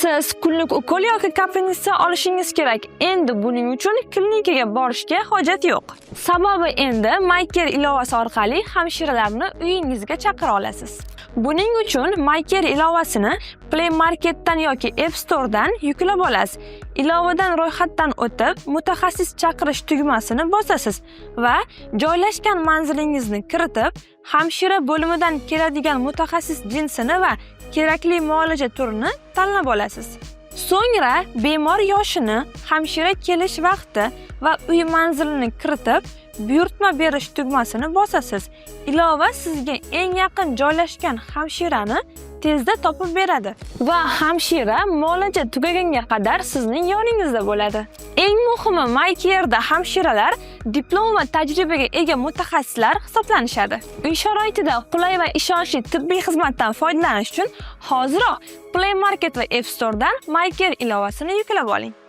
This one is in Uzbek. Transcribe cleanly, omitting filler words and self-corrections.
Siz kunlik ukol yoki kapelnitsa olishingiz kerak. Endi buning uchun klinikaga borishga hojat yo'q. Sababi endi MyCare ilovasi orqali hamshiralarni uyingizga chaqira olasiz. Buning uchun MyCare ilovasini Play Marketdan yoki App Store'dan yuklab olasiz. Ilovadan ro'yxatdan o'tib, mutaxassis chaqirish tugmasini bosasiz va joylashgan manzilingizni kiritib, hamshira bo'limidan keladigan mutaxassis jinsini va kerakli muolaja turini tanlab olasiz. So'ngra bemor yoshini, hamshira kelish vaqti va uy manzilini kiritib, buyurtma berish tugmasini bosasiz. Ilova sizga eng yaqin joylashgan hamshirani tezda topib beradi va hamshira muolaja tugaganga qadar sizning yoningizda bo'ladi. Eng muhimi, MyCare'da hamshiralar diplom va tajribaga ega mutaxassislar hisoblanishadi. Uy sharoitida qulay va ishonchli tibbiy xizmatdan foydalanish uchun hoziroq Play Market va App Store'dan MyCare ilovasini yuklab oling.